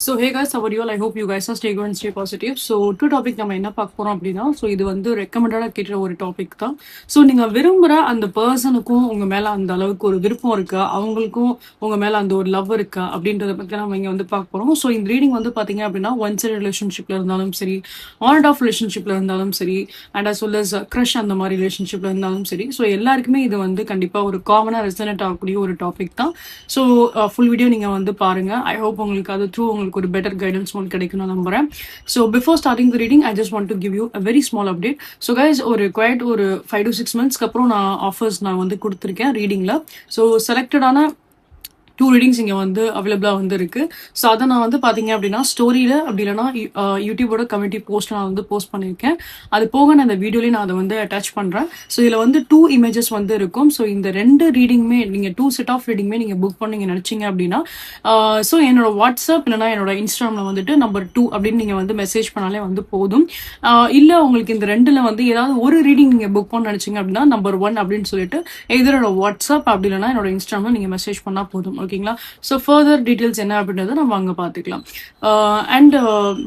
So hey guys, how are you all? I hope you guys are stay good and stay positive. So two topic நம்ம என்ன பார்க்க போறோம் அப்படின்னா, so இது வந்து ரெக்கமெண்டடா கேட்ட ஒரு டாபிக் தான். ஸோ நீங்க விரும்புற அந்த பர்சனுக்கும் உங்க மேல அந்த அளவுக்கு ஒரு விருப்பம் இருக்கா, அவங்களுக்கும் உங்க மேல அந்த ஒரு லவ் இருக்கா அப்படின்றத பத்தி நம்ம இங்க வந்து பார்க்க போறோம். ஸோ இந்த ரீடிங் வந்து பாத்தீங்க அப்படின்னா ஒன் சைட் ரிலேஷன்ஷிப்ல இருந்தாலும் சரி, ஆன் அண்ட் ஆஃப் ரிலேஷன்ஷிப்ல இருந்தாலும் சரி, and as well as crush அந்த மாதிரி ரிலேஷன்ஷிப்ல இருந்தாலும் சரி, ஸோ எல்லாருக்குமே இது வந்து கண்டிப்பா ஒரு காமனா ரெசனேட் ஆகக்கூடிய ஒரு டாபிக் தான். ஸோ ஃபுல் வீடியோ நீங்க வந்து பாருங்க. ஐ ஹோப் உங்களுக்கு அது த்ரூ உங்களுக்கு ஒரு பெட்டர் கைடன்ஸ் உங்களுக்கு கிடைக்கும் நான் நம்புறேன். So before starting the reading I just want to give you a very small update. So guys ஒரு குவைட் ஒரு 5 to 6 monthsக்கு அப்புறம் நான் ஆஃபர்ஸ் நான் வந்து கொடுத்துருக்கேன் ரீடிங்ல. ஸோ செலக்டடான 2 ரீடிங்ஸ் இங்கே வந்து அவைலபிளாக வந்து இருக்கு. ஸோ அதை நான் வந்து பார்த்தீங்க அப்படின்னா ஸ்டோரியில் அப்படி இல்லைனா யூடியூபோட கம்யூனிட்டி போஸ்ட் நான் வந்து போஸ்ட் பண்ணியிருக்கேன். அது போக நான் அந்த வீடியோலையும் நான் அதை வந்து அட்டாச் பண்ணுறேன். ஸோ இதில் வந்து 2 இமேஜஸ் வந்து இருக்கும். ஸோ இந்த 2 ரீடிங்குமே நீங்கள் 2 செட் ஆஃப் ரீடிங்குமே நீங்கள் புக் பண்ணி நீங்கள் நினச்சிங்க அப்படின்னா ஸோ என்னோட வாட்ஸ்அப் இல்லைனா என்னோட இன்ஸ்டாகிராமில் வந்துட்டு நம்பர் 2 அப்படின்னு நீங்கள் வந்து மெசேஜ் பண்ணாலே வந்து போதும். இல்லை உங்களுக்கு இந்த 2ல் வந்து ஏதாவது ஒரு ரீடிங் நீங்கள் புக் பண்ண நினச்சிங்க அப்படின்னா நம்பர் 1 அப்படின்னு சொல்லிட்டு இதோட வாட்ஸ்அப் அப்படி இல்லைனா என்னோட இன்ஸ்டாகிராமில் நீங்கள் மெசேஜ் பண்ணால் போதும். ஓகேங்களா? ஸோ ஃபர்தர் டீட்டெயில்ஸ் என்ன அப்படின்றத நம்ம அங்கே பார்த்துக்கலாம். அண்ட்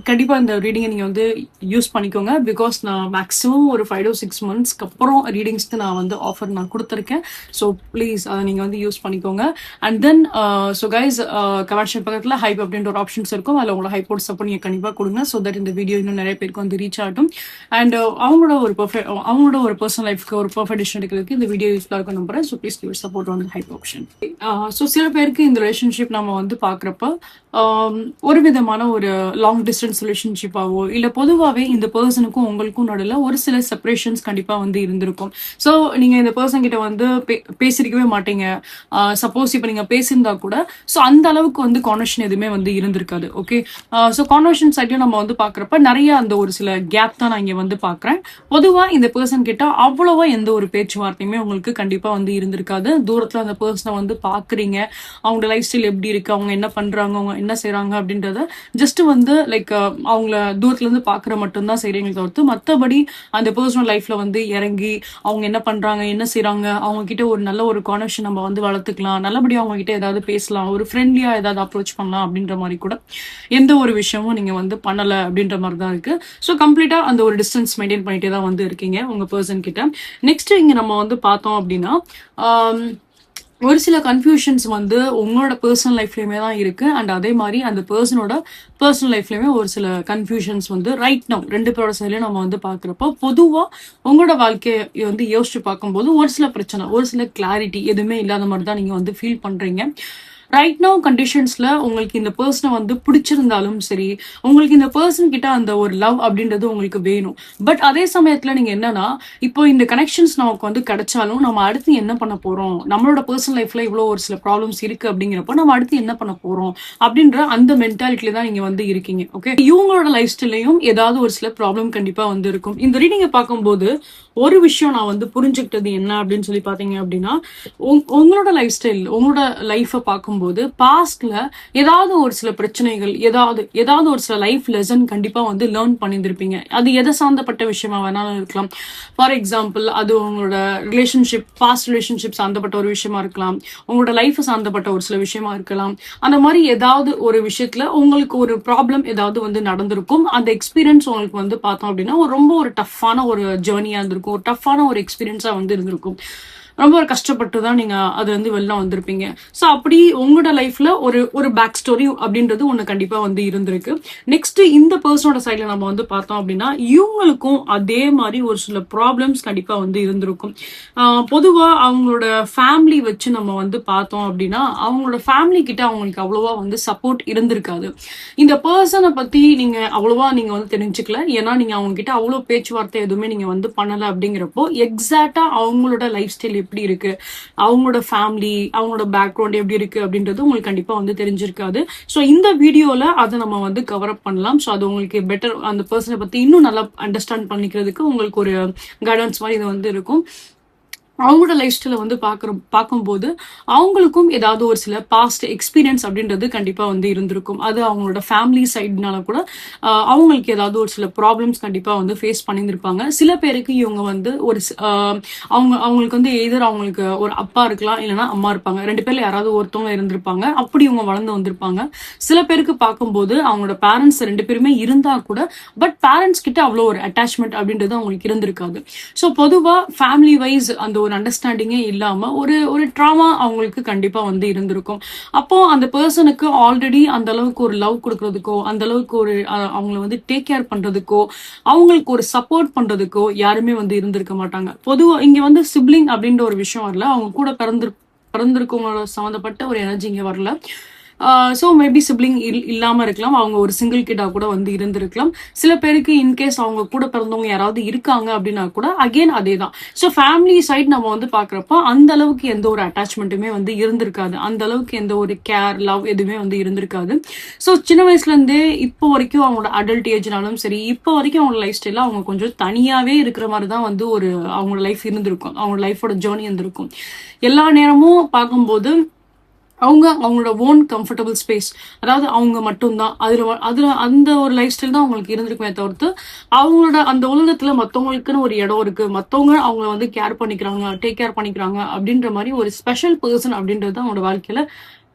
கண்டிப்பாக இந்த ரீடிங்கை நீங்கள் வந்து யூஸ் பண்ணிக்கோங்க. பிகாஸ் நான் மேக்ஸிமம் ஒரு 5 to 6 monthsக்கு அப்புறம் ரீடிங்ஸ்க்கு நான் வந்து ஆஃபர் நான் கொடுத்துருக்கேன். ஸோ ப்ளீஸ் அதை நீங்கள் வந்து யூஸ் பண்ணிக்கோங்க. And then so guys comment பக்கத்தில் ஹைப் அப்படின்ற ஒரு ஆப்ஷன்ஸ் இருக்கும். அதில் உங்களோட ஹைப்போட் சப்போர்ட் நீங்கள் கண்டிப்பாக கொடுங்க. ஸோ தட் இந்த வீடியோ இன்னும் நிறைய பேருக்கு வந்து ரீச் ஆகட்டும். அண்ட் அவங்களோட ஒரு பர்சனல் லைஃப்க்கு ஒரு பர்ஃபெக்ட் டிசிஷன் எடுக்கிறதுக்கு இந்த வீடியோ யூஸ்ஃபுல்லாக இருக்கும் நம்புறேன். So please give support on hype option. So சில பேருக்கு இந்த ரிலேஷன்ஷிப் நம்ம வந்து பார்க்குறப்ப ஒரு விதமான ஒரு லாங் டிஸ்டன்ஸ் ரிலேஷன்ஷிப்பாவோ இல்லை பொதுவாகவே இந்த பர்சனுக்கும் உங்களுக்கும் நடுவில் ஒரு சில செப்பரேஷன்ஸ் கண்டிப்பாக வந்து இருந்திருக்கும். ஸோ நீங்கள் இந்த பர்சன் கிட்ட வந்து பேசிருக்கவே மாட்டீங்க. சப்போஸ் இப்போ நீங்கள் பேசியிருந்தா கூட ஸோ அந்த அளவுக்கு வந்து கான்வர்ஷன் எதுவுமே வந்து இருந்திருக்காது. ஓகே, ஸோ கான்வர்ஷன் சைட்லையும் நம்ம வந்து பார்க்குறப்ப நிறைய அந்த ஒரு சில கேப் தான் நான் இங்கே வந்து பார்க்குறேன். பொதுவாக இந்த பர்சன் கிட்ட அவ்வளோவா எந்த ஒரு பேச்சுவார்த்தையுமே உங்களுக்கு கண்டிப்பாக வந்து இருந்திருக்காது. தூரத்தில் அந்த பர்சனை வந்து பார்க்குறீங்க, அவங்க லைஃப் ஸ்டைல் எப்படி இருக்கு, அவங்க என்ன பண்றாங்க, அவங்க என்ன செய்யறாங்க அப்படின்றத ஜஸ்ட் வந்து லைக் அவங்கள தூரத்துல இருந்து பாக்குற மட்டும்தான் செய்றீங்க தவிர்த்து மற்றபடி அந்த பர்சனல் லைஃப்ல வந்து இறங்கி அவங்க என்ன பண்றாங்க, என்ன செய்யறாங்க, அவங்க கிட்ட ஒரு நல்ல ஒரு கான்வர்சேஷன் நம்ம வந்து வளர்த்துக்கலாம், நல்லபடியா அவங்க கிட்ட ஏதாவது பேசலாம், ஒரு ஃப்ரெண்ட்லியா ஏதாவது அப்ரோச் பண்ணலாம் அப்படின்ற மாதிரி கூட எந்த ஒரு விஷயமும் நீங்க வந்து பண்ணல அப்படின்ற மாதிரி தான் இருக்கு. ஸோ கம்ப்ளீட்டா அந்த ஒரு டிஸ்டன்ஸ் மெயின்டைன் பண்ணிட்டே தான் வந்து இருக்கீங்க உங்க பர்சன் கிட்ட. நெக்ஸ்ட் இங்க நம்ம வந்து பார்த்தோம் அப்படின்னா ஒரு சில கன்ஃபியூஷன்ஸ் வந்து உங்களோட பர்சனல் லைஃப்லயுமே தான் இருக்கு. அண்ட் அதே மாதிரி அந்த பர்சனோட பர்சனல் லைஃப்லயுமே ஒரு சில கன்ஃபியூஷன்ஸ் வந்து ரைட் நவ் 2 பேரோட சைட்லயும் நம்ம வந்து பாக்குறப்போ பொதுவா உங்களோட வாழ்க்கையை வந்து யோசிச்சு பார்க்கும்போது ஒரு சில பிரச்சனை, ஒரு சில கிளாரிட்டி எதுவுமே இல்லாத மாதிரி தான் நீங்க வந்து ஃபீல் பண்றீங்க. ரைட் நவ் கண்டிஷன்ஸ்ல உங்களுக்கு இந்த பர்சனை வந்து பிடிச்சிருந்தாலும் சரி, உங்களுக்கு இந்த பர்சன் கிட்ட அந்த ஒரு லவ் அப்படின்றது உங்களுக்கு வேணும். பட் அதே சமயத்துல நீங்க என்னன்னா இப்போ இந்த கனெக்ஷன்ஸ் நமக்கு வந்து கிடைச்சாலும் நம்ம அடுத்து என்ன பண்ண போறோம், நம்மளோட பர்சனல் லைஃப்ல இவ்வளோ ஒரு சில ப்ராப்ளம்ஸ் இருக்கு அப்படிங்கிறப்போ நம்ம அடுத்து என்ன பண்ண போறோம் அப்படின்ற அந்த மென்டாலிட்டியில தான் நீங்க வந்து இருக்கீங்க. ஓகே, இவங்களோட லைஃப் ஸ்டைலையும் ஏதாவது ஒரு சில ப்ராப்ளம் கண்டிப்பா வந்து இருக்கும். இந்த ரீடிங்கை பார்க்கும்போது ஒரு விஷயம் நான் வந்து புரிஞ்சுக்கிட்டது என்ன அப்படின்னு சொல்லி பாத்தீங்க அப்படின்னா, உங்களோட லைஃப் ஸ்டைல் உங்களோட லைஃபை பார்க்கும்போது பாஸ்ட்ல ஏதாவது ஒரு சில பிரச்சனைகள், ஏதாவது ஒரு சில லைஃப் லெசன் கண்டிப்பா வந்து லேர்ன் பண்ணியிருந்திருப்பீங்க. அது எதை சார்ந்தப்பட்ட விஷயமா வேணாலும் இருக்கலாம். ஃபார் எக்ஸாம்பிள் அது உங்களோட ரிலேஷன்ஷிப், பாஸ்ட் ரிலேஷன்ஷிப் சார்ந்தப்பட்ட ஒரு விஷயமா இருக்கலாம், உங்களோட லைஃப் சார்ந்தப்பட்ட ஒரு சில விஷயமா இருக்கலாம். அந்த மாதிரி ஏதாவது ஒரு விஷயத்துல உங்களுக்கு ஒரு ப்ராப்ளம் ஏதாவது வந்து நடந்திருக்கும். அந்த எக்ஸ்பீரியன்ஸ் உங்களுக்கு வந்து பார்த்தோம் அப்படின்னா ரொம்ப ஒரு டஃப்பான ஒரு ஜேர்னியா இருந்திருக்கும், ஒரு டஃப்பான ஒரு எக்ஸ்பீரியன்ஸா வந்து இருந்திருக்கும். ரொம்ப ஒரு கஷ்டப்பட்டு தான் நீங்க அது வந்து வெளில வந்திருப்பீங்க. ஸோ அப்படி உங்களோட லைஃப்ல ஒரு பேக் ஸ்டோரி அப்படின்றது ஒன்று கண்டிப்பா வந்து இருந்திருக்கு. நெக்ஸ்ட் இந்த பர்சனோட சைட்ல நம்ம வந்து பார்த்தோம் அப்படின்னா இவங்களுக்கும் அதே மாதிரி ஒரு சில ப்ராப்ளம்ஸ் கண்டிப்பா வந்து இருந்திருக்கும். பொதுவா அவங்களோட ஃபேமிலி வச்சு நம்ம வந்து பார்த்தோம் அப்படின்னா அவங்களோட ஃபேமிலி கிட்ட அவங்களுக்கு அவ்வளவா வந்து சப்போர்ட் இருந்திருக்காது. இந்த பர்சனை பத்தி நீங்க அவ்வளவா நீங்க வந்து தெரிஞ்சுக்கல, ஏன்னா நீங்க அவங்க கிட்ட அவ்வளோ பேச்சுவார்த்தை எதுவுமே நீங்க வந்து பண்ணல. அப்படிங்கிறப்போ எக்ஸாக்டா அவங்களோட லைஃப் ஸ்டைல் எப்படி இருக்கு, அவங்களோட ஃபேமிலி, அவங்களோட பேக்ரவுண்ட் எப்படி இருக்கு அப்படின்றது உங்களுக்கு கண்டிப்பா வந்து தெரிஞ்சிருக்காது. ஸோ இந்த வீடியோல அதை நம்ம வந்து கவர் அப் பண்ணலாம். ஸோ அது உங்களுக்கு பெட்டர் அந்த பர்சனை பத்தி இன்னும் நல்லா அண்டர்ஸ்டாண்ட் பண்ணிக்கிறதுக்கு உங்களுக்கு ஒரு கைடன்ஸ் மாதிரி இது வந்து இருக்கும். அவங்களோட லைஃப் ஸ்டைல வந்து பார்க்கும்போது அவங்களுக்கும் ஏதாவது ஒரு சில பாஸ்ட் எக்ஸ்பீரியன்ஸ் அப்படின்றது கண்டிப்பா வந்து இருந்திருக்கும். அது அவங்களோட ஃபேமிலி சைட்னால கூட அவங்களுக்கு ஏதாவது ஒரு சில ப்ராப்ளம்ஸ் கண்டிப்பா வந்து ஃபேஸ் பண்ணியிருந்திருப்பாங்க. சில பேருக்கு இவங்க வந்து அவங்களுக்கு வந்து எதர் அவங்களுக்கு ஒரு அப்பா இருக்கலாம், இல்லைன்னா அம்மா இருப்பாங்க. 2 பேர்ல யாராவது ஒருத்தவங்க இருந்திருப்பாங்க. அப்படி இவங்க வளர்ந்து வந்திருப்பாங்க. சில பேருக்கு பார்க்கும்போது அவங்களோட பேரண்ட்ஸ் 2 பேருமே இருந்தா கூட பட் பேரண்ட்ஸ் கிட்ட அவ்வளோ ஒரு அட்டாச்மெண்ட் அப்படின்றது அவங்களுக்கு இருந்திருக்காது. ஸோ பொதுவா ஃபேமிலி வைஸ் அந்த ஒரு அண்டர்ஸ்டாண்டிங்கே இல்லாம ஒரு ஒரு ட்ராமா அவங்களுக்கு கண்டிப்பா வந்து இருந்திருக்கும். அப்போ அந்த பர்சனுக்கு ஆல்ரெடி அந்த அளவுக்கு ஒரு லவ் கொடுக்கறதுக்கோ, அந்த அளவுக்கு ஒரு அவங்கள வந்து டேக் கேர் பண்றதுக்கோ, அவங்களுக்கு ஒரு சப்போர்ட் பண்றதுக்கோ யாருமே வந்து இருந்திருக்க மாட்டாங்க. பொதுவா இங்க வந்து சிப்ளிங் அப்படின்ற ஒரு விஷயம் வரல. அவங்க கூட பிறந்திருக்கவங்களோட சம்மந்தப்பட்ட ஒரு எனர்ஜி இங்க வரல. ஸோ மேபி சிப்ளிங் இல்லாம இருக்கலாம். அவங்க ஒரு சிங்கிள் கிட்டா கூட வந்து இருந்திருக்கலாம். சில பேருக்கு இன்கேஸ் அவங்க கூட பிறந்தவங்க யாராவது இருக்காங்க அப்படின்னா கூட அகெயின் அதே தான். ஸோ ஃபேமிலி சைட் நம்ம வந்து பாக்குறப்ப அந்த அளவுக்கு எந்த ஒரு அட்டாச்மெண்ட்டுமே வந்து இருந்திருக்காது. அந்த அளவுக்கு எந்த ஒரு கேர் லவ் எதுவுமே வந்து இருந்திருக்காது. ஸோ சின்ன வயசுல இருந்தே இப்போ வரைக்கும் அவங்களோட அடல்ட் ஏஜ்னாலும் சரி, இப்போ வரைக்கும் அவங்களோட லைஃப் ஸ்டைல அவங்க கொஞ்சம் தனியாவே இருக்கிற மாதிரி தான் வந்து ஒரு அவங்களோட லைஃப் இருந்திருக்கும். அவங்களோட லைஃபோட ஜேர்னி இருந்திருக்கும். எல்லா நேரமும் பார்க்கும்போது அவங்களோட ஓன் கம்ஃபர்டபுள் ஸ்பேஸ், அதாவது அவங்க மட்டும்தான் அதுல அந்த ஒரு லைஃப் ஸ்டைல் தான் அவங்களுக்கு இருந்திருக்குமே தவிர்த்து அவங்களோட அந்த உலகத்துல மத்தவங்களுக்குன்னு ஒரு இடம் இருக்கு, மத்தவங்க அவங்கள வந்து கேர் பண்ணிக்கிறாங்க, டேக் கேர் பண்ணிக்கிறாங்க அப்படின்ற மாதிரி ஒரு ஸ்பெஷல் பர்சன் அப்படின்றது அவங்களோட வாழ்க்கையில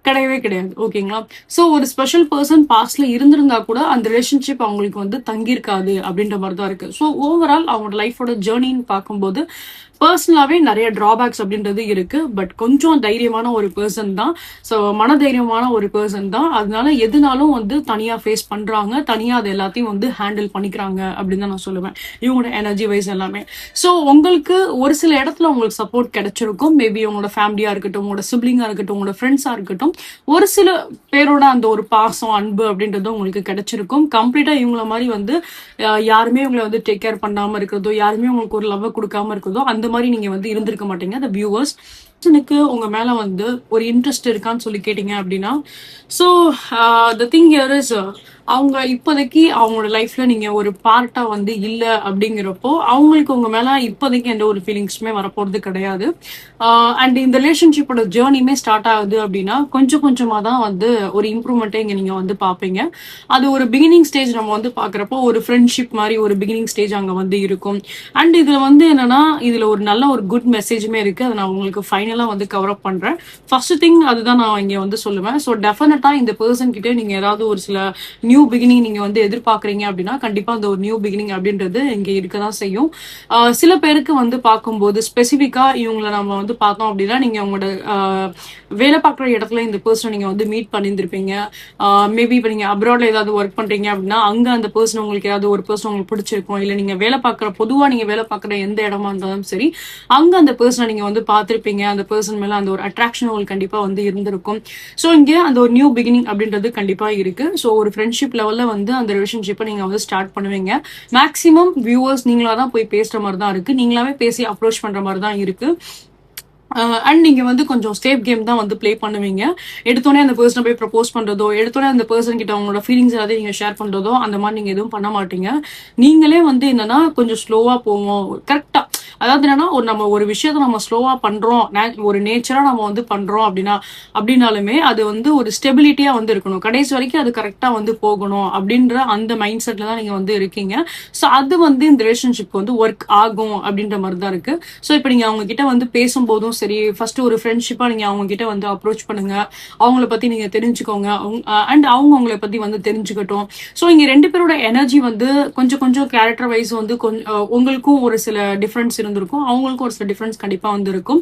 கிடையவே கிடையாது. ஓகேங்களா? சோ ஒரு ஸ்பெஷல் பர்சன் பாஸ்ட்ல இருந்திருந்தா கூட அந்த ரிலேஷன்ஷிப் அவங்களுக்கு வந்து தங்கியிருக்காது அப்படின்ற மாதிரி தான் இருக்கு. ஸோ ஓவரால் அவங்களோட லைஃபோட ஜேர்னின்னு பார்க்கும்போது பர்சனலாவே நிறைய டிராபேக்ஸ் அப்படின்றது இருக்கு. பட் கொஞ்சம் தைரியமான ஒரு பர்சன் தான். ஸோ மனதைரியமான ஒரு பர்சன் தான். அதனால எதுனாலும் வந்து தனியா ஃபேஸ் பண்றாங்க, தனியா அது எல்லாத்தையும் வந்து ஹேண்டில் பண்ணிக்கிறாங்க அப்படின்னு தான் நான் சொல்லுவேன். இவங்களோட எனர்ஜி வைஸ் எல்லாமே. ஸோ உங்களுக்கு ஒரு சில இடத்துல உங்களுக்கு சப்போர்ட் கிடைச்சிருக்கும். மேபி உங்களோட ஃபேமிலியா இருக்கட்டும், உங்களோட சிப்ளிங்கா இருக்கட்டும், உங்களோட ஃப்ரெண்ட்ஸா இருக்கட்டும், ஒரு சில பேரோட அந்த ஒரு பாசம் அன்பு அப்படின்றது உங்களுக்கு கிடைச்சிருக்கும். கம்ப்ளீட்டா இவங்கள மாதிரி வந்து யாருமே உங்களை வந்து டேக் கேர் பண்ணாம இருக்கிறதோ, யாருமே உங்களுக்கு ஒரு லவ் கொடுக்காம இருக்கிறதோ அந்த மாதிரி நீங்க வந்து இருந்திருக்க மாட்டீங்க. அந்த வியூவர்ஸ் எனக்கு உங்க மேல வந்து ஒரு இன்ட்ரெஸ்ட் இருக்கான்னு சொல்லி கேட்டீங்க அப்படின்னா, so the thing here is அவங்க இப்போதைக்கு அவங்களோட லைஃப்ல நீங்க ஒரு பார்ட்டா வந்து இல்ல அப்படிங்கிறப்போ அவங்களுக்கு உங்க மேல இப்போதைக்கு எந்த ஒரு ஃபீலிங்ஸுமே வரப்போறது கிடையாது. அண்ட் இந்த ரிலேஷன்ஷிப்போட ஜேர்னியுமே ஸ்டார்ட் ஆகுது அப்படின்னா கொஞ்சம் கொஞ்சமா தான் வந்து ஒரு இம்ப்ரூவ்மெண்ட்டே இங்க நீங்க வந்து பாப்பீங்க. அது ஒரு பிகினிங் ஸ்டேஜ் நம்ம வந்து பாக்குறப்போ ஒரு ஃப்ரெண்ட்ஷிப் மாதிரி ஒரு பிகினிங் ஸ்டேஜ் அங்க வந்து இருக்கும். அண்ட் இதுல வந்து என்னன்னா இதுல ஒரு நல்ல ஒரு குட் மெசேஜுமே இருக்கு. அதை நான் உங்களுக்கு ஃபைனலா வந்து கவர் அப் பண்றேன். ஃபர்ஸ்ட் திங் அதுதான் நான் இங்க வந்து சொல்லுவேன். ஸோ டெஃபினட்டா இந்த பர்சன் கிட்ட நீங்க ஏதாவது ஒரு சில நியூ பிகினிங் நீங்க வந்து எதிர்பார்க்கறீங்க அப்படின்னா கண்டிப்பா அந்த ஒரு நியூ பிகினிங் அப்படின்றது இங்க இருக்கதான் செய்யும். சில பேருக்கு வந்து பார்க்கும்போது ஸ்பெசிபிக்கா இவங்களை நம்ம வந்து பார்த்தோம் அப்படின்னா நீங்க உங்களோட வேலை பார்க்குற இடத்துல இந்த பர்சனை நீங்க வந்து மீட் பண்ணியிருந்திருப்பீங்க. மேபி இப்போ நீங்க அப்ராட்ல ஏதாவது ஒர்க் பண்றீங்க அப்படின்னா அங்க அந்த பர்சன் உங்களுக்கு ஏதாவது ஒரு பர்சன் உங்களுக்கு பிடிச்சிருக்கும். இல்ல நீங்க வேலை பார்க்குற பொதுவா நீங்க வேலை பார்க்குற எந்த இடமா இருந்தாலும் சரி அங்க அந்த பர்சனை நீங்க வந்து பார்த்திருப்பீங்க. அந்த பர்சன் மேல அந்த ஒரு அட்ராக்ஷன் உங்களுக்கு கண்டிப்பா வந்து இருந்திருக்கும். ஸோ இங்க அந்த ஒரு நியூ பிகினிங் அப்படின்றது கண்டிப்பா இருக்கு. ஸோ ஒரு ஃப்ரெண்ட்ஷிப் லெவல்ல வந்து அந்த ரிலேஷன்ஷிப்பை நீங்க வந்து ஸ்டார்ட் பண்ணுவீங்க. மேக்சிமம் வியூவர்ஸ் நீங்களா தான் போய் பேசுற மாதிரி தான் இருக்கு, நீங்களாவே பேசி அப்ரோச் பண்ற மாதிரி தான் இருக்கு. அண்ட் நீங்க வந்து கொஞ்சம் ஸ்டேப் கேம் தான் வந்து பிளே பண்ணுவீங்க. எடுத்தோடனே அந்த பர்சனை போய் ப்ரப்போஸ் பண்றதோ, எடுத்தோடனே அந்த பர்சன் கிட்ட அவங்களோட ஃபீலிங்ஸ் எல்லாத்தையும் நீங்க ஷேர் பண்றதோ அந்த மாதிரி நீங்க எதுவும் பண்ண மாட்டீங்க. நீங்களே வந்து என்னன்னா கொஞ்சம் ஸ்லோவா போவோம். கரெக்டா அதாவது என்னன்னா நம்ம ஒரு விஷயத்த நம்ம ஸ்லோவா பண்றோம், ஒரு நேச்சரா நம்ம வந்து பண்றோம் அப்படின்னாலுமே அது வந்து ஒரு ஸ்டெபிலிட்டியா வந்து இருக்கணும். கடைசி வரைக்கும் அது கரெக்டா வந்து போகணும் அப்படின்ற அந்த மைண்ட் செட்ல தான் நீங்க வந்து இருக்கீங்க. ஸோ அது வந்து இந்த ரிலேஷன்ஷிப் வந்து ஒர்க் ஆகும் அப்படின்ற மாதிரி தான் இருக்கு. ஸோ இப்போ நீங்க அவங்க கிட்ட வந்து பேசும்போதும் சரி, ஃபர்ஸ்ட் ஒரு ஃப்ரெண்ட்ஷிப்பா நீங்க அவங்க கிட்ட வந்து அப்ரோச் பண்ணுங்க. அவங்கள பத்தி நீங்க தெரிஞ்சுக்கோங்க. அண்ட் அவங்க உங்களை பத்தி வந்து தெரிஞ்சுக்கட்டும். ஸோ இங்க 2 பேரோட எனர்ஜி வந்து கொஞ்சம் கொஞ்சம் கேரக்டர் வைஸ் வந்து உங்களுக்கும் ஒரு சில டிஃபரன்ஸ் இருந்திருக்கும், அவங்களுக்கும் ஒரு சில டிஃபரன்ஸ் கண்டிப்பா வந்து இருக்கும்.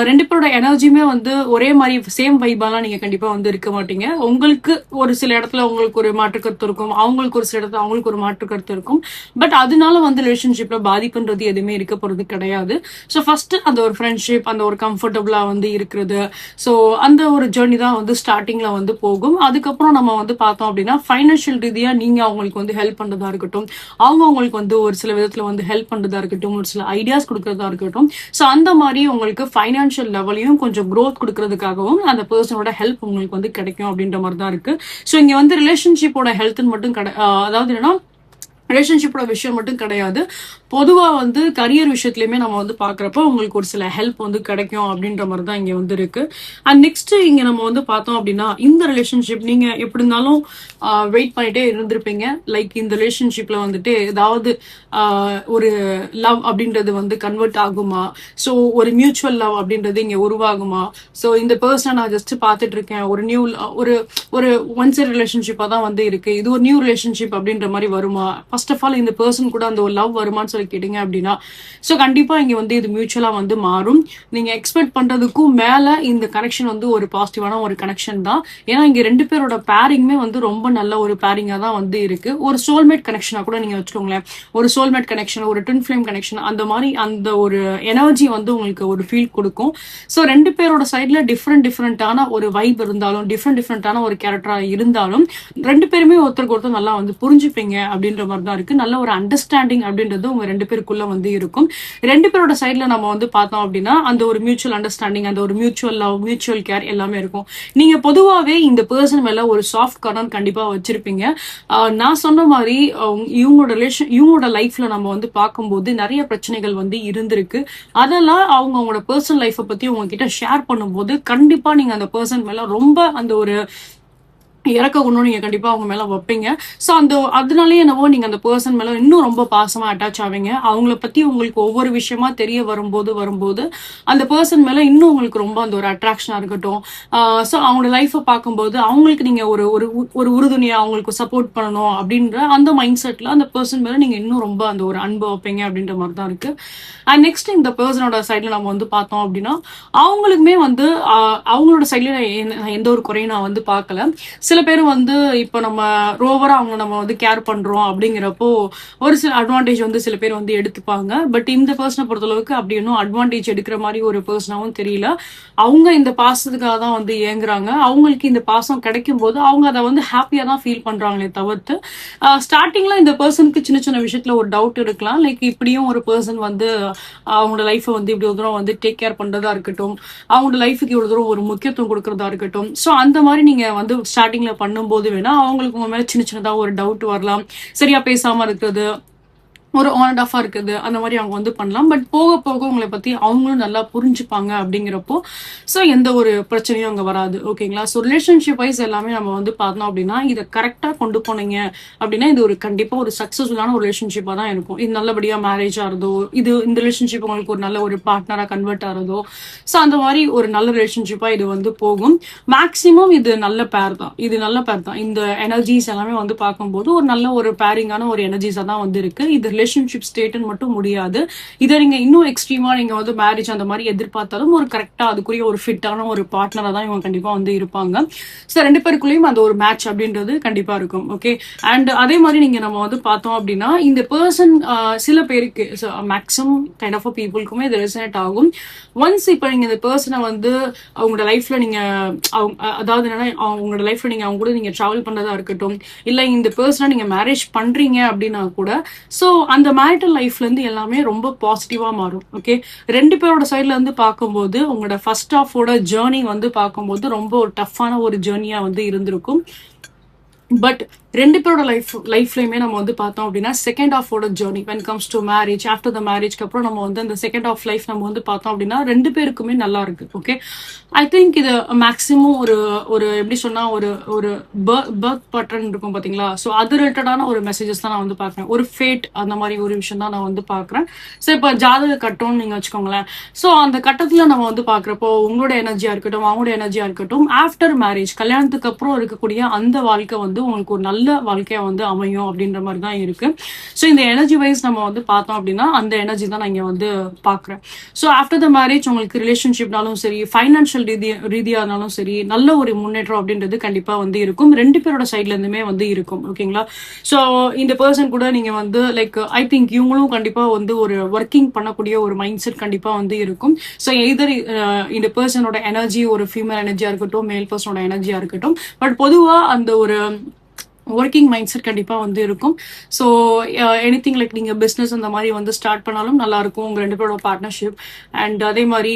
2 பேரோட எனர்ஜியுமே வந்து ஒரே மாதிரி சேம் வைபாலாம் நீங்க கண்டிப்பா வந்து இருக்க மாட்டீங்க. உங்களுக்கு ஒரு சில இடத்துல உங்களுக்கு ஒரு மாற்று கருத்து இருக்கும், அவங்களுக்கு ஒரு சில இடத்துல அவங்களுக்கு ஒரு மாற்று கருத்து இருக்கும். பட் அதனால வந்து ரிலேஷன்ஷிப்ல பாதிப்புன்றது எதுவுமே இருக்க போறது கிடையாது. ஸோ ஃபர்ஸ்ட் அந்த ஒரு ஃப்ரெண்ட்ஷிப், அந்த ஒரு கம்ஃபர்டபுளா வந்து இருக்கிறது, ஸோ அந்த ஒரு ஜேர்னி தான் வந்து ஸ்டார்டிங்ல வந்து போகும். அதுக்கப்புறம் நம்ம வந்து பார்த்தோம் அப்படின்னா ஃபைனான்ஷியல் ரீதியா நீங்க அவங்களுக்கு வந்து ஹெல்ப் பண்றதா இருக்கட்டும், அவங்க அவங்களுக்கு வந்து ஒரு சில விதத்துல வந்து ஹெல்ப் பண்றதா இருக்கட்டும், ஒரு சில ஐடியாஸ் கொடுக்கறதா இருக்கட்டும், ஸோ அந்த மாதிரி உங்களுக்கு ஃபைனான்ஷியல் லெவலையும் கொஞ்சம் க்ரோத் கொடுக்கறதுக்காகவும் அந்த பர்சனோட ஹெல்ப் உங்களுக்கு வந்து கிடைக்கும் அப்படின்ற மாதிரி தான் இருக்கு. ஸோ இங்க வந்து ரிலேஷன்ஷிப்போட ஹெல்த்னு மட்டும் அதாவது என்னன்னா ரிலேஷன்ஷிப்போட விஷயம் மட்டும் கிடையாது, பொதுவா வந்து கரியர் விஷயத்துலயுமே நம்ம வந்து பாக்குறப்ப உங்களுக்கு ஒரு சில ஹெல்ப் வந்து கிடைக்கும் அப்படின்ற மாதிரி தான் இங்க வந்து இருக்கு. அண்ட் நெக்ஸ்ட் இங்க நம்ம வந்து பார்த்தோம் அப்படின்னா, இந்த ரிலேஷன்ஷிப் நீங்க எப்படி இருந்தாலும் வெயிட் பண்ணிட்டே இருந்திருப்பீங்க. லைக் இந்த ரிலேஷன்ஷிப்ல வந்துட்டு ஏதாவது ஒரு லவ் அப்படின்றது வந்து கன்வெர்ட் ஆகுமா, ஸோ ஒரு மியூச்சுவல் லவ் அப்படின்றது இங்க உருவாகுமா, ஸோ இந்த பர்சனை நான் ஜஸ்ட் பார்த்துட்டு இருக்கேன், ஒரு நியூ ஒரு ஒரு ஒன் சைட் ரிலேஷன்ஷிப்பா தான் வந்து இருக்கு, இது ஒரு நியூ ரிலேஷன்ஷிப் அப்படின்ற மாதிரி வருமா, ஃபர்ஸ்ட் ஆஃப் ஆல் இந்த பர்சன் கூட அந்த ஒரு லவ் வருமான்னு சொல்லி கேட்டீங்க அப்படின்னா, ஸோ கண்டிப்பா இங்க வந்து இது மியூச்சுவலா வந்து மாறும். நீங்க எக்ஸ்பெக்ட் பண்றதுக்கும் மேல இந்த கனெக்ஷன் வந்து ஒரு பாசிட்டிவான ஒரு கனெக்ஷன் தான். ஏன்னா இங்க ரெண்டு பேரோட பேரிங்குமே வந்து ரொம்ப நல்ல ஒரு பேரிங்கா தான் வந்து இருக்கு. ஒரு சோல்மேட் கனெக்ஷனா கூட நீங்க வச்சுக்கோங்களேன், ஒரு சோல்மேட் கனெக்ஷன், ஒரு ட்வின் ஃப்ளேம் கனெக்ஷன், அந்த மாதிரி அந்த ஒரு எனர்ஜி வந்து உங்களுக்கு ஒரு ஃபீல் கொடுக்கும். ஸோ ரெண்டு பேரோட சைட்ல டிஃப்ரெண்டான ஒரு வைப் இருந்தாலும், டிஃப்ரெண்டான ஒரு கேரக்டரா இருந்தாலும், ரெண்டு பேருமே ஒருத்தருக்கு ஒருத்தர் நல்லா வந்து புரிஞ்சுப்பீங்க அப்படின்ற மாதிரி தான் இருக்கு. நல்ல ஒரு அண்டர்ஸ்டாண்டிங் அப்படின்றது உங்க ரெண்டு பேருக்குள்ள வந்து இருக்கும். ரெண்டு பேரோட சைட்ல நம்ம வந்து பார்த்தோம் அப்படின்னா அந்த ஒரு மியூச்சுவல் அண்டர்ஸ்டாண்டிங், அந்த ஒரு மியூச்சுவல் லவ், மியூச்சுவல் கேர் எல்லாமே இருக்கும். நீங்க பொதுவாவே இந்த பர்சன் மேல ஒரு சாஃப்ட் கார்னர் கண்டிப்பா வச்சிருப்பீங்க. நான் சொன்ன மாதிரி இவங்களோட லைஃப்ல நம்ம வந்து பார்க்கும்போது நிறைய பிரச்சனைகள் வந்து இருந்திருக்கு. அதெல்லாம் அவங்களோட பர்சனல் லைஃப்பை பத்தி உங்ககிட்ட ஷேர் பண்ணும்போது கண்டிப்பா நீங்க அந்த பர்சன் மேல ரொம்ப அந்த ஒரு இறக்க குணம் நீங்க கண்டிப்பா அவங்க மேல வைப்பீங்க. ஸோ அதனாலேயே என்னவோ நீங்க அந்த பர்சன் மேல இன்னும் ரொம்ப பாசமா அட்டாச் ஆவீங்க. அவங்கள பத்தி உங்களுக்கு ஒவ்வொரு விஷயமா தெரிய வரும்போது அந்த பர்சன் மேல இன்னும் உங்களுக்கு ரொம்ப அந்த ஒரு அட்ராக்ஷனா இருக்கட்டும். ஸோ அவங்களோட லைஃப்பை பார்க்கும்போது அவங்களுக்கு நீங்க ஒரு ஒரு உறுதுணையா அவங்களுக்கு சப்போர்ட் பண்ணணும் அப்படின்ற அந்த மைண்ட் செட்ல அந்த பர்சன் மேல நீங்க இன்னும் ரொம்ப அந்த ஒரு அன்பு வைப்பீங்க அப்படின்ற மாதிரி தான் இருக்கு. அண்ட் நெக்ஸ்ட் இந்த பர்சனோட சைட்ல நம்ம வந்து பார்த்தோம் அப்படின்னா அவங்களுக்குமே வந்து அவங்களோட சைட்ல எந்த ஒரு குறையும் நான் வந்து பார்க்கல. சில பேர் வந்து இப்போ நம்ம ரோவரா அவங்க நம்ம வந்து கேர் பண்றோம் அப்படிங்கிறப்போ ஒரு சில அட்வான்டேஜ் வந்து சில பேர் வந்து எடுத்துப்பாங்க. பட் இந்த பர்சனை பொறுத்தளவுக்கு அப்படி இன்னும் அட்வான்டேஜ் எடுக்கிற மாதிரி ஒரு பர்சனாவும் தெரியல. அவங்க இந்த பாசத்துக்காக தான் வந்து ஏங்குறாங்க. அவங்களுக்கு இந்த பாசம் கிடைக்கும் போது அவங்க அதை வந்து ஹாப்பியா தான் ஃபீல் பண்றாங்களே தவிர்த்து ஸ்டார்டிங்ல இந்த பர்சனுக்கு சின்ன சின்ன விஷயத்துல ஒரு டவுட் இருக்கலாம். லைக் இப்படியும் ஒரு பர்சன் வந்து அவங்களோட லைஃப்பை வந்து இப்படி ஒரு தூரம் வந்து டேக் கேர் பண்றதா இருக்கட்டும், அவங்களோட லைஃபுக்கு இவ்வளவு தூரம் ஒரு முக்கியத்துவம் கொடுக்கறதா இருக்கட்டும். ஸோ அந்த மாதிரி நீங்க வந்து ஸ்டார்டிங்ல பண்ணும்போது வேணா அவங்களுக்கு உங்க மேல சின்னதா ஒரு டவுட் வரலாம். சரியா பேசாம இருக்கிறது, ஒரு ஆன் அண்ட் ஆஃபா இருக்குது, அந்த மாதிரி அவங்க வந்து பண்ணலாம். பட் போக போக உங்களை பத்தி அவங்களும் நல்லா புரிஞ்சுப்பாங்க அப்படிங்கிறப்போ ஸோ எந்த ஒரு பிரச்சனையும் அங்கே வராது. ஓகேங்களா? ஸோ ரிலேஷன்ஷிப் வைஸ் எல்லாமே நம்ம வந்து பார்த்தோம் அப்படின்னா இதை கரெக்டாக கொண்டு போனீங்க அப்படின்னா இது ஒரு கண்டிப்பாக ஒரு சக்ஸஸ்ஃபுல்லான ஒரு ரிலேஷன்ஷிப்பாக தான் இருக்கும். இது நல்லபடியாக மேரேஜ் ஆகிறதோ, இந்த ரிலேஷன்ஷிப் உங்களுக்கு ஒரு நல்ல ஒரு பார்ட்னராக கன்வெர்ட் ஆகிறதோ, ஸோ அந்த மாதிரி ஒரு நல்ல ரிலேஷன்ஷிப்பாக இது வந்து போகும். மேக்சிமம் இது நல்ல பேர் தான், இந்த எனர்ஜிஸ் எல்லாமே வந்து பார்க்கும்போது ஒரு நல்ல ஒரு பேரிங்கான ஒரு எனர்ஜிஸாக தான் வந்து இருக்கு. இது ரிலேஷன்ஷிப் ஸ்டேட்னு மட்டும் முடியாது. இதை நீங்க இன்னும் எக்ஸ்ட்ரீமா நீங்க வந்து மேரேஜ் அந்த மாதிரி எதிர்பார்த்தாலும் ஒரு கரெக்டா அதுக்குரிய ஒரு ஃபிட்டான ஒரு பார்ட்னரா தான் இவங்க கண்டிப்பா வந்து இருப்பாங்க. ஸோ ரெண்டு பேருக்குள்ளேயும் அந்த ஒரு மேட்ச் அப்படின்றது கண்டிப்பா இருக்கும். ஓகே. அண்ட் அதே மாதிரி நீங்க நம்ம வந்து பார்த்தோம் அப்படின்னா இந்த பர்சன் சில பேருக்கு மேக்ஸிமம் கைண்ட் ஆஃப் பீப்புளுக்குமே இது ரெசனேட் ஆகும். ஒன்ஸ் இப்போ நீங்க இந்த பர்சனை வந்து அவங்களோட லைஃப்ல நீங்க அதாவது என்னன்னா அவங்களோட லைஃப்ல நீங்க அவங்க கூட நீங்க டிராவல் பண்ணதா இருக்கட்டும், இல்ல இந்த பர்சனை நீங்க மேரேஜ் பண்றீங்க அப்படின்னா கூட ஸோ அந்த மேரிட்டல் லைஃப்ல இருந்து எல்லாமே ரொம்ப பாசிட்டிவா மாறும். ஓகே. ரெண்டு பேரோட சைட்ல இருந்து பார்க்கும்போது உங்களோட ஃபர்ஸ்ட் ஹாஃபோட ஜேர்னி வந்து பார்க்கும்போது ரொம்ப ஒரு டஃப்பான ஒரு ஜேர்னியா வந்து இருந்திருக்கும். பட் ரெண்டு பேரோட லைஃப்லயுமே நம்ம வந்து பார்த்தோம் அப்படின்னா செகண்ட் ஹாஃபோட journey when comes to marriage, after the மேரேஜ்க்கு அப்புறம் நம்ம வந்து அந்த செகண்ட் ஹாஃப் லைஃப் நம்ம வந்து பார்த்தோம் அப்படின்னா ரெண்டு பேருக்குமே நல்லா இருக்கு. ஓகே. ஐ திங்க் இது மேக்சிமம் ஒரு எப்படி சொன்னா ஒரு பர்த் பட்டன் இருக்கும் பாத்தீங்களா, ஸோ அது ரிலேட்டடான ஒரு மெசேஜஸ் தான் நான் வந்து பாக்குறேன். ஒரு ஃபேட் அந்த மாதிரி ஒரு விஷயம் தான் நான் வந்து பாக்குறேன். ஸோ இப்போ ஜாதக கட்டம்னு நீங்க வச்சுக்கோங்களேன். ஸோ அந்த கட்டத்துல நம்ம வந்து பாக்குறப்போ உங்களோட எனர்ஜியா இருக்கட்டும், அவங்களோட எனர்ஜியா இருக்கட்டும், ஆஃப்டர் மேரேஜ் கல்யாணத்துக்கு அப்புறம் இருக்கக்கூடிய அந்த வாழ்க்கை வந்து உங்களுக்கு ஒரு நல்ல வாழ்க்கையா வந்து அமையும் அப்படின்ற மாதிரி தான் இருக்கு. ஸோ இந்த எனர்ஜி வைஸ் நம்ம வந்து பார்த்தோம் அப்படின்னா அந்த எனர்ஜி தான் நான் இங்க வந்து பாக்குறேன். ஸோ ஆஃப்டர் த மேரேஜ் உங்களுக்கு ரிலேஷன்ஷிப்னாலும் சரி, ஃபைனான்சியல் ரீதியா இருந்தாலும் சரி, நல்ல ஒரு முன்னேற்றம் அப்படின்றது கண்டிப்பா வந்து இருக்கும். ரெண்டு பேரோட சைட்ல இருந்துமே வந்து இருக்கும். ஓகேங்களா? ஸோ இந்த பர்சன் கூட நீங்க வந்து லைக் ஐ திங்க் இவங்களும் கண்டிப்பா வந்து ஒரு ஒர்க்கிங் பண்ணக்கூடிய ஒரு மைண்ட் செட் கண்டிப்பா வந்து இருக்கும். ஸோ எதர் இந்த பர்சனோட எனர்ஜி ஒரு ஃபீமேல் எனர்ஜியா இருக்கட்டும், மேல் பர்சனோட எனர்ஜியா இருக்கட்டும், பட் பொதுவா அந்த ஒரு ஒர்க்கிங் மைண்ட் செட் கண்டிப்பா வந்து இருக்கும். ஸோ எனிதிங் லைக் நீங்க பிஸ்னஸ் அந்த மாதிரி வந்து ஸ்டார்ட் பண்ணாலும் நல்லா இருக்கும் உங்க ரெண்டு பேரோட பார்ட்னர்ஷிப். அண்ட் அதே மாதிரி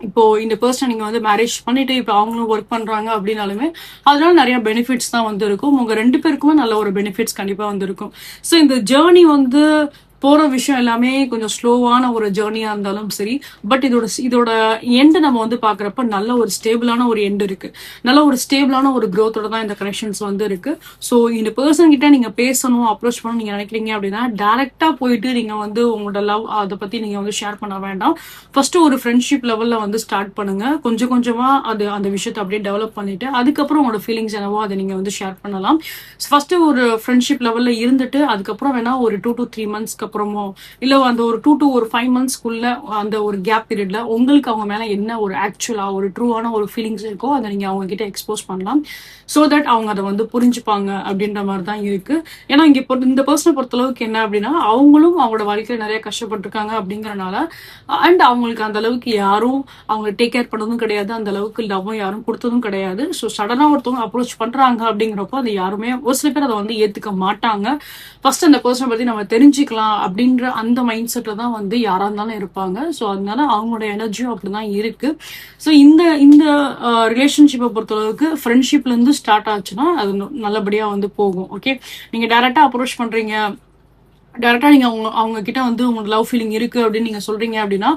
இப்போ இந்த பர்சன் நீங்க வந்து மேரேஜ் பண்ணிட்டு இப்போ அவங்களும் ஒர்க் பண்றாங்க அப்படின்னாலுமே அதனால நிறைய பெனிஃபிட்ஸ் தான் வந்து இருக்கும். உங்க 2 பேருக்குமே நல்ல ஒரு பெனிஃபிட்ஸ் கண்டிப்பா வந்து இருக்கும். ஸோ இந்த ஜேர்னி வந்து போற விஷயம் எல்லாமே கொஞ்சம் ஸ்லோவான ஒரு ஜேர்னியா இருந்தாலும் சரி, பட் இதோட எண்ட் நம்ம வந்து பாக்குறப்ப நல்ல ஒரு ஸ்டேபிளான ஒரு எண்ட் இருக்கு. நல்ல ஒரு ஸ்டேபிளான ஒரு growth-ஓட தான் இந்த கனெக்ஷன்ஸ் வந்து இருக்கு. ஸோ இந்த பர்சன் கிட்ட நீங்க பேசணும், அப்ரோச் பண்ணணும் நீங்க நினைக்கிறீங்க அப்படின்னா டைரக்டா போயிட்டு நீங்க வந்து உங்களோட லவ் அதை பத்தி நீங்க வந்து ஷேர் பண்ண வேண்டாம். ஃபர்ஸ்ட் ஒரு ஃப்ரெண்ட்ஷிப் லெவல்ல வந்து ஸ்டார்ட் பண்ணுங்க. கொஞ்சம் கொஞ்சமா அந்த விஷயத்தை அப்படியே டெவலப் பண்ணிட்டு அதுக்கப்புறம் உங்களோட ஃபீலிங்ஸ் என்னவோ அதை நீங்க வந்து ஷேர் பண்ணலாம். ஃபர்ஸ்ட் ஒரு ஃப்ரெண்ட்ஷிப் லெவல்ல இருந்துட்டு அதுக்கப்புறம் வேணா ஒரு 2 to 3 மந்த்ஸ்க்கு அப்புறமோ இல்ல அந்த ஒரு 2 to 5 மந்த்ஸ்க்குள்ள அந்த ஒரு கேப் பீரியட்ல உங்களுக்கு அவங்க மேல என்ன ஒரு ஆக்சுவலா ஒரு ட்ரூவான ஒரு ஃபீலிங்ஸ் இருக்கோ அதை நீங்க அவங்க கிட்ட எக்ஸ்போஸ் பண்ணலாம். சோ தட் அவங்க அதை வந்து புரிஞ்சுப்பாங்க அப்படின்ற மாதிரி தான் இருக்கு. ஏன்னா இங்க இந்த பர்சனை பொறுத்தளவுக்கு என்ன அப்படின்னா அவங்களும் அவங்களோட வாழ்க்கையில நிறைய கஷ்டப்பட்டிருக்காங்க அப்படிங்கறனால அண்ட் அவங்களுக்கு அந்த அளவுக்கு யாரும் அவங்க டேக் கேர் பண்ணதும் கிடையாது, அந்த அளவுக்கு லவ்வும் யாரும் கொடுத்ததும் கிடையாது. ஸோ சடனா ஒருத்தவங்க அப்ரோச் பண்றாங்க அப்படிங்கிறப்போ அது யாருமே ஒரு சில பேர் அதை வந்து ஏத்துக்க மாட்டாங்க. ஃபர்ஸ்ட் அந்த பர்சனை பத்தி நம்ம தெரிஞ்சுக்கலாம் அப்படின்ற அந்த மைண்ட் செட்ல தான் வந்து யாரா இருந்தாலும் இருப்பாங்க. ஸோ அதனால அவங்களோட எனர்ஜியும் அப்படிதான் இருக்கு. ஸோ இந்த இந்த ரிலேஷன்ஷிப்பை பொறுத்தளவுக்கு ஃப்ரெண்ட்ஷிப்ல இருந்து ஸ்டார்ட் ஆச்சுன்னா அது நல்லபடியா வந்து போகும். ஓகே, நீங்க டைரக்டா அப்ரோச் பண்றீங்க, டைரக்டா நீங்க அவங்க கிட்ட வந்து உங்களுக்கு லவ் ஃபீலிங் இருக்கு அப்படின்னு நீங்க சொல்றீங்க அப்படின்னா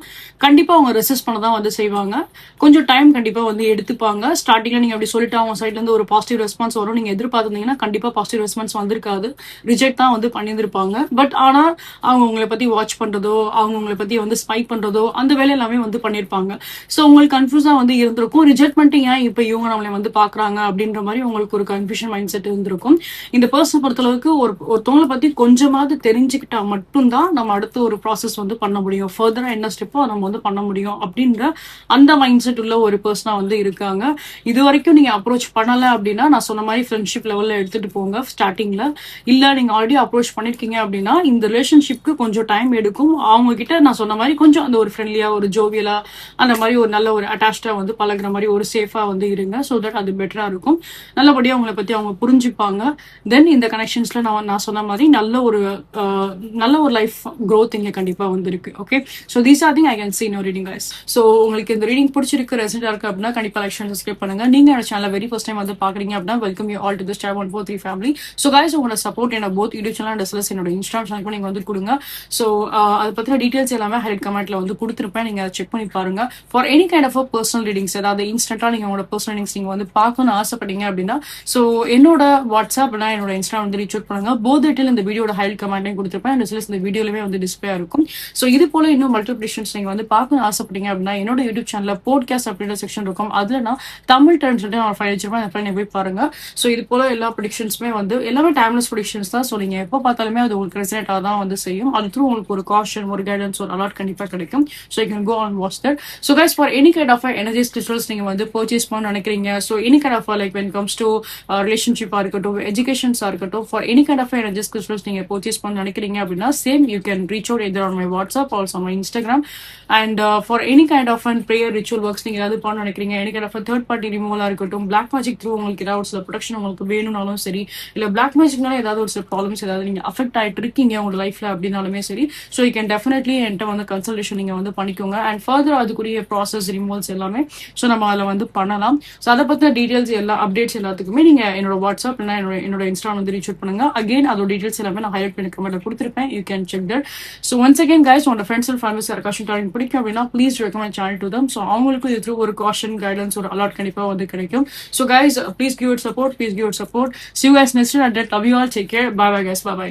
கண்டிப்பா அவங்க ரெசிஸ்ட் பண்ண தான் வந்து செய்வாங்க. கொஞ்சம் டைம் கண்டிப்பா வந்து எடுத்துப்பாங்க. ஸ்டார்டிங்ல நீங்க அப்படி சொல்லிட்டு அவங்க சைட்ல இருந்து ஒரு பாசிட்டிவ் ரெஸ்பான்ஸ் வரும் நீங்க எதிர்பார்த்திருந்தீங்கன்னா கண்டிப்பா பாசிட்டிவ் ரெஸ்பான்ஸ் வந்திருக்காது, ரிஜெக்ட் தான் வந்து பண்ணியிருந்திருப்பாங்க. பட் ஆனா அவங்க உங்களை பத்தி வாட்ச் பண்றதோ அவங்க உங்களை பத்தி வந்து ஸ்பை பண்றதோ அந்த வேலை எல்லாமே வந்து பண்ணிருப்பாங்க. ஸோ உங்களுக்கு கன்ஃபியூஸா வந்து இருந்திருக்கும். ரிஜெக்ட் பண்ணிட்டு ஏன் இப்ப இவங்க நம்மளை வந்து பாக்குறாங்க அப்படின்ற மாதிரி உங்களுக்கு ஒரு கன்ஃபியூஷன் மைண்ட் செட் இருந்திருக்கும். இந்த பர்சன் பொறுத்தளவுக்கு ஒருத்தவங்களை பத்தி கொஞ்சமாவது தெரிஞ்சுக்கிட்டா மட்டும்தான் நம்ம அடுத்த ஒரு ப்ராசஸ் வந்து பண்ண முடியும், ஃபர்தரா என்ன ஸ்டெப்போ நம்ம வந்து பண்ண முடியும் அப்படின்ற அந்த மைண்ட் செட் உள்ள ஒரு பர்சனா வந்து இருக்காங்க. இது வரைக்கும் நீங்க அப்ரோச் பண்ணல அப்படின்னா நான் சொன்ன மாதிரி ஃப்ரெண்ட்ஷிப் லெவல்ல எடுத்துட்டு போங்க ஸ்டார்டிங்ல. இல்ல நீங்க ஆல்ரெடி அப்ரோச் பண்ணிருக்கீங்க அப்படின்னா இந்த ரிலேஷன்ஷிப்க்கு கொஞ்சம் டைம் எடுக்கும். அவங்க கிட்ட நான் சொன்ன மாதிரி கொஞ்சம் அந்த ஒரு ஃப்ரெண்ட்லியா ஒரு ஜோவியலா அந்த மாதிரி ஒரு நல்ல ஒரு அட்டாச்சா வந்து பழகுற மாதிரி ஒரு சேஃபா வந்து இருங்க. ஸோ தட் அது பெட்டரா இருக்கும். நல்லபடியா அவங்களை பத்தி அவங்க புரிஞ்சுப்பாங்க. தென் இந்த கனெக்ஷன்ஸ்ல நான் சொன்ன மாதிரி நல்ல ஒரு லைஃப் growth இங்க கண்டிப்பா வந்து இருக்கு. Okay, so these are thing I can see in your reading guys. So உங்களுக்கு இந்த ரீடிங் பிடிச்சிருக்கு ரெசன்டா இருக்கு அப்படின்னா கண்டிப்பா லைக் ஷேர் சப்ஸ்கிரைப் பண்ணுங்க. நீங்க என்னோட சேனல் வெரி ஃபர்ஸ்ட் டைம் வந்து பாக்குறீங்க அப்படின்னா welcome you all to this Star 143 family. So guys உங்களோட சப்போர்ட் என்ன both YouTube channel and as என்னோட இன்ஸ்டாகிராம் சேனல் நீங்க வந்து கொடுங்க. ஸோ அதை பத்தின டீடைல்ஸ் எல்லாமே ஹைலைட் கமெண்ட்ல வந்து கொடுத்துருப்பேன், நீங்க செக் பண்ணி பாருங்க. For any kind of personal readings ஏதாவது இன்ஸ்டன்டா நீங்க உங்களோட பர்சனல் ரீடிங்ஸ் நீங்க வந்து பார்க்கணும்னு ஆசைப்பட்டீங்க அப்படின்னா ஸோ என்னோட வாட்ஸ்அப் என்னோட இன்ஸ்டா வந்து ரீச் அவுட் பண்ணுங்க. போத் டீடைல் இந்த வீடியோட ஹைலைட் கமெண்ட்டையும் கொடுத்துருப்பேன், இந்த வீடியோலவே வந்து டிஸ்பிளே இருக்கும். ஸோ இது போல இன்னும் மல்டிபிளிகேஷன்ஸ் நீங்க வந்து பார்க்கணும் ஆசைப்பட்டீங்க அப்படின்னா என்னோட யூடியூப் சேனல்ல போட்காஸ்ட் அப்படின்ற செக்ஷன் இருக்கும். அதுல நான் தமிழ் டைம்ஸ் நான் ஃபைல் வச்சிருப்பேன், அந்த ஃபைல் போய் பாருங்க. ஸோ இது போல எல்லா ப்ரெடிக்ஷன்ஸுமே வந்து எல்லாமே டைம்லெஸ் ப்ரெடிக்ஷன்ஸ் தான். ஸோ நீங்க எப்போ பார்த்தாலுமே அது உங்களுக்கு ரெசனேட் தான் வந்து செய்யும். அது த்ரூ உங்களுக்கு ஒரு காஷன் ஒரு கைடன்ஸ் ஒரு அலர்ட் கண்டிப்பா கிடைக்கும். So you can go on watch that. So guys for any kind of energies crystals நீங்க வந்து பர்ச்சேஸ் பண்ண நினைக்கிறீங்க, so any kind of like when comes to ரிலேஷன்ஷிப்பா இருக்கட்டும் எஜுகேஷன்ஸா இருக்கட்டும் for any kind of energies crystals நீங்க பர்ச்சேஸ் பண்ண நினைக்கிறீங்க அப்படின்னா same you can reach out either on my WhatsApp or on my Instagram. And for any kind of prayer ritual works நீங்க ஏதாவது பண்ண நினைக்கிறீங்க, any kind of third party removal இருக்கட்டும், black magic through உங்களுக்கு ஏதாவது சில ப்ரொடெக்ஷன் உங்களுக்கு வேணும்னாலும் சரி, இல்ல black magicனால ஏதாவது ஒரு சில ப்ராப்ளம்ஸ் ஏதாவது நீங்க அஃபெக்ட் ஆயிட்டு இருக்கீங்க உங்களோட லைஃப்ல அப்படின்னாலுமே சரி, ஸோ யூ கேன் டெஃபினெட்லி என்கிட்ட வந்து கன்சல்டேஷன் நீங்க வந்து பண்ணிக்கோங்க. அண்ட் ஃபர்தர் அதுக்குரிய ப்ராசஸ் ரிமூவல்ஸ் எல்லாமே ஸோ நம்ம அதில் வந்து பண்ணலாம். ஸோ அதை பத்தின டீடைல்ஸ் எல்லா அப்டேட்ஸ் எல்லாத்துக்குமே நீங்க என்னோட வாட்ஸ்அப் என்னோட இன்ஸ்டா வந்து ரீச் அவுட் பண்ணுங்க. அகைன் அதோட டீடைல்ஸ் எல்லாமே நான் ஹைலைட் பண்ணி கமெண்ட்ல கொடுத்துருப்பேன், you can check that. So once again guys, உங்களோட ஃப்ரெண்ட்ஸ் அண்ட் ஃபேமிலிஸ் யாருக்காச்சும் டார்கெட் பிடிக்கும் அப்படின்னா please recommend channel to them. So அவங்களுக்கும் இது ஒரு காஷன் கைடன்ஸ் ஒரு அலர்ட் கண்டிப்பா வந்து கிடைக்கும். So guys please give it support, please give it support. See you guys next time. Love you all. Take care. Bye bye guys. Bye bye.